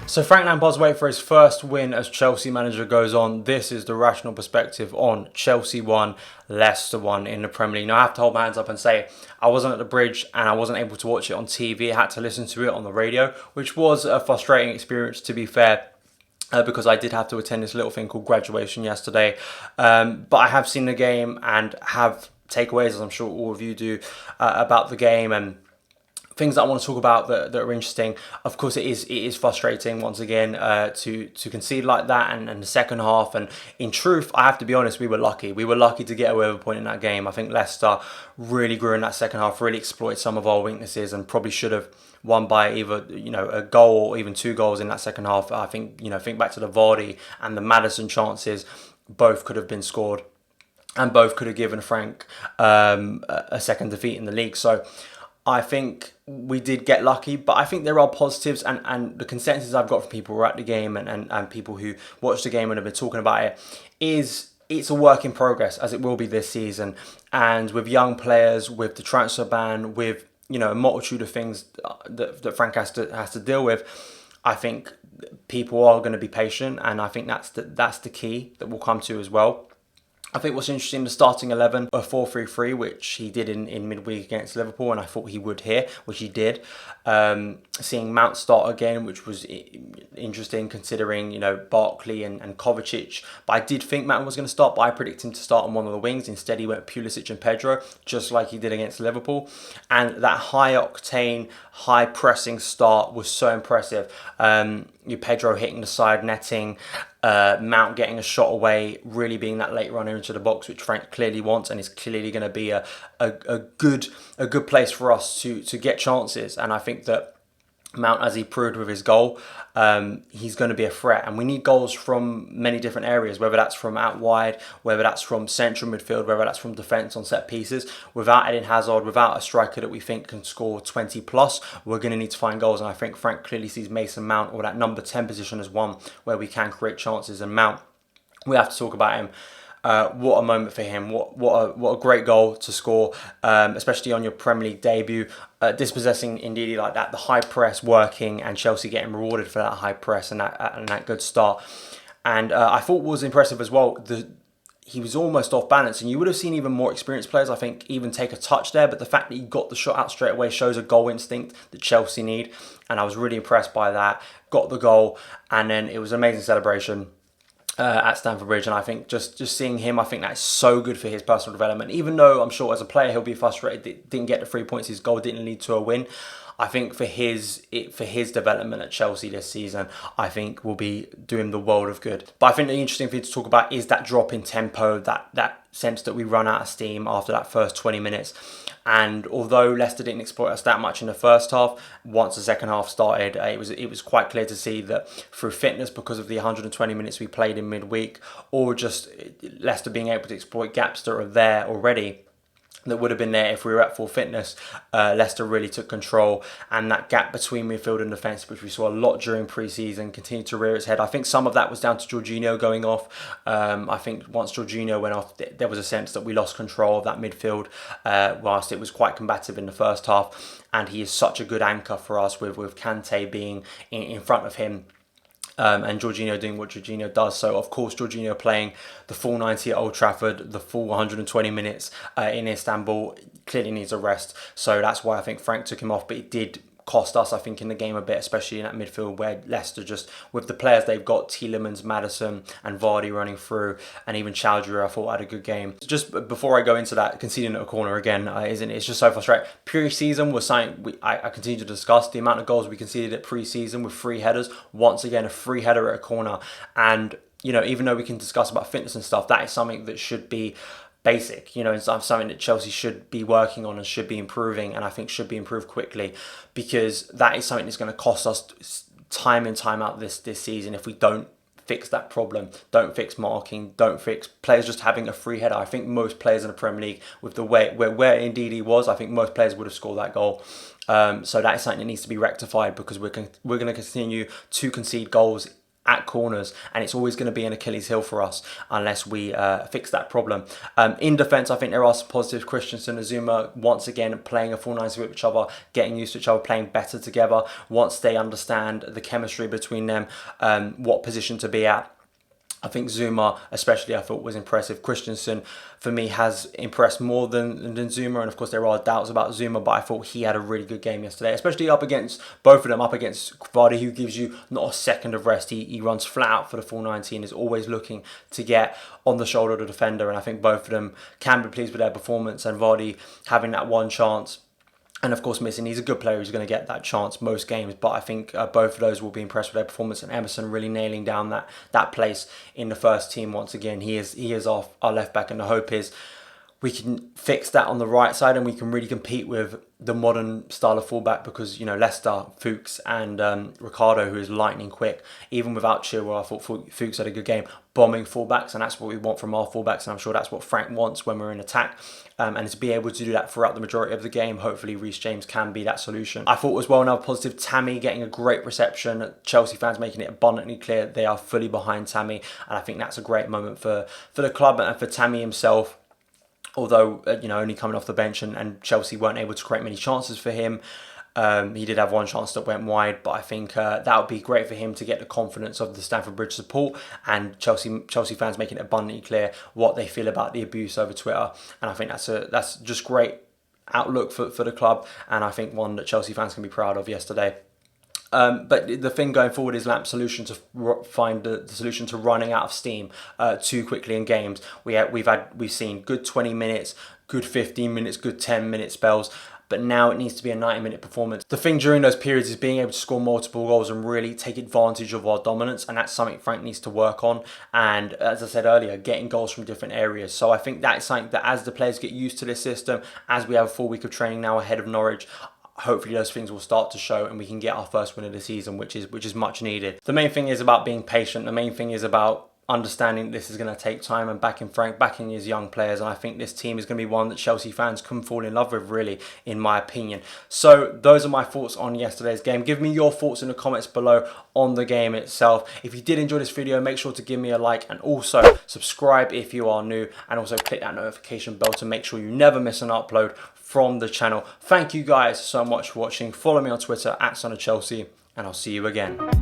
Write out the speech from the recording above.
So Frank Lampard's waiting for his first win as Chelsea manager goes on. This is the rational perspective on Chelsea 1, Leicester 1 in the Premier League. Now I have to hold my hands up and say I wasn't at the bridge and I wasn't able to watch it on TV. I had to listen to it on the radio, which was a frustrating experience, to be fair. Because I did have to attend this little thing called graduation yesterday. But I have seen the game and have takeaways, as I'm sure all of you do, about the game and things that I want to talk about that are interesting. Of course, it is frustrating once again to concede like that and the second half. And in truth, I have to be honest, we were lucky. We were lucky to get away with a point in that game. I think Leicester really grew in that second half, really exploited some of our weaknesses, and probably should have won by either a goal or even 2 goals in that second half. I think think back to the Vardy and the Maddison chances, both could have been scored, and both could have given Frank a second defeat in the league. So I think we did get lucky, but I think there are positives, and the consensus I've got from people who are at the game and people who watched the game and have been talking about it is it's a work in progress, as it will be this season. And with young players, with the transfer ban, with a multitude of things that Frank has to deal with, I think people are going to be patient, and I think that's the key that we'll come to as well. I think what's interesting, the starting 11, a 4-3-3, which he did in midweek against Liverpool, and I thought he would here, which he did. Seeing Mount start again, which was interesting considering, Barkley and Kovacic. But I did think Mount was going to start, but I predicted him to start on one of the wings. Instead, he went Pulisic and Pedro, just like he did against Liverpool. And that high-octane, high-pressing start was so impressive. Pedro hitting the side netting, Mount getting a shot away, really being that late runner into the box, which Frank clearly wants, and is clearly going to be a good place for us to get chances. And I think that Mount, as he proved with his goal, he's going to be a threat, and we need goals from many different areas, whether that's from out wide, whether that's from central midfield, whether that's from defence on set pieces. Without Eden Hazard, without a striker that we think can score 20 plus, we're going to need to find goals, and I think Frank clearly sees Mason Mount, or that number 10 position, as one where we can create chances. And Mount, we have to talk about him. What a moment for him. What a great goal to score, especially on your Premier League debut. Dispossessing Ndidi like that, the high press working, and Chelsea getting rewarded for that high press and that good start. And I thought what was impressive as well, he was almost off balance, and you would have seen even more experienced players, I think, even take a touch there. But the fact that he got the shot out straight away shows a goal instinct that Chelsea need, and I was really impressed by that. Got the goal, and then it was an amazing celebration at Stamford Bridge. And I think just seeing him, I think that's so good for his personal development. Even though I'm sure as a player he'll be frustrated that didn't get the 3 points, his goal didn't lead to a win. I think for his development at Chelsea this season, I think will be doing the world of good. But I think the interesting thing to talk about is that drop in tempo, that sense that we run out of steam after that first 20 minutes. And although Leicester didn't exploit us that much in the first half, once the second half started, it was quite clear to see that through fitness, because of the 120 minutes we played in midweek, or just Leicester being able to exploit gaps that are there already, that would have been there if we were at full fitness, Leicester really took control, and that gap between midfield and defence, which we saw a lot during pre-season, continued to rear its head. I think some of that was down to Jorginho going off. I think once Jorginho went off, there was a sense that we lost control of that midfield, whilst it was quite combative in the first half, and he is such a good anchor for us with Kante being in front of him. And Jorginho doing what Jorginho does. So, of course, Jorginho playing the full 90 at Old Trafford, the full 120 minutes in Istanbul, clearly needs a rest. So that's why I think Frank took him off. But it did cost us, I think, in the game a bit, especially in that midfield where Leicester just, with the players they've got, Tielemans, Maddison and Vardy running through, and even Chowdhury, I thought had a good game. Just before I go into that, conceding at a corner again, it's just so frustrating. Pre-season was something I continue to discuss, the amount of goals we conceded at pre-season with 3 headers. Once again, a free header at a corner. And, even though we can discuss about fitness and stuff, that is something that should be basic, it's something that Chelsea should be working on and should be improving, and I think should be improved quickly, because that is something that's going to cost us time in, time out this season if we don't fix that problem, don't fix marking, don't fix players just having a free header. I think most players in the Premier League, with the way where indeed he was, I think most players would have scored that goal. So that is something that needs to be rectified, because we're going to continue to concede goals at corners, and it's always going to be an Achilles heel for us unless we fix that problem. In defence, I think there are some positives. Christensen and Zuma, once again, playing a full 90 with each other, getting used to each other, playing better together. Once they understand the chemistry between them, what position to be at. I think Zuma, especially, I thought was impressive. Christensen, for me, has impressed more than Zuma. And of course, there are doubts about Zuma, but I thought he had a really good game yesterday, especially up against both of them, up against Vardy, who gives you not a second of rest. He runs flat out for the full 90 and is always looking to get on the shoulder of the defender. And I think both of them can be pleased with their performance. And Vardy having that one chance, and of course missing, he's a good player who's going to get that chance most games, but I think both of those will be impressed with their performance, and Emerson really nailing down that place in the first team once again. He is our left back, and the hope is we can fix that on the right side and we can really compete with the modern style of fullback, because, you know, Leicester, Fuchs and Ricardo, who is lightning quick, even without Chilwell, I thought Fuchs had a good game, bombing fullbacks, and that's what we want from our fullbacks, and I'm sure that's what Frank wants when we're in attack, and to be able to do that throughout the majority of the game. Hopefully Reece James can be that solution. I thought as well, another positive, Tammy getting a great reception. Chelsea fans making it abundantly clear they are fully behind Tammy, and I think that's a great moment for the club and for Tammy himself. Although, you know, only coming off the bench and Chelsea weren't able to create many chances for him. He did have one chance that went wide, but I think that would be great for him to get the confidence of the Stamford Bridge support, and Chelsea fans making it abundantly clear what they feel about the abuse over Twitter. And I think that's just great outlook for the club, and I think one that Chelsea fans can be proud of yesterday. But the thing going forward is Lamp's solution to find the solution to running out of steam too quickly in games. We've seen good 20 minutes, good 15 minutes, good 10-minute spells, but now it needs to be a 90-minute performance. The thing during those periods is being able to score multiple goals and really take advantage of our dominance, and that's something Frank needs to work on. And as I said earlier, getting goals from different areas. So I think that is something that, as the players get used to this system, as we have a full week of training now ahead of Norwich, hopefully those things will start to show and we can get our first win of the season, which is much needed. The main thing is about being patient. The main thing is about understanding this is going to take time, and backing Frank, backing his young players. And I think this team is going to be one that Chelsea fans can fall in love with, really, in my opinion. So those are my thoughts on yesterday's game. Give me your thoughts in the comments below on the game itself. If you did enjoy this video, make sure to give me a like, and also subscribe if you are new, and also click that notification bell to make sure you never miss an upload from the channel. Thank you guys so much for watching. Follow me on Twitter @SonOfChelsea, and I'll see you again.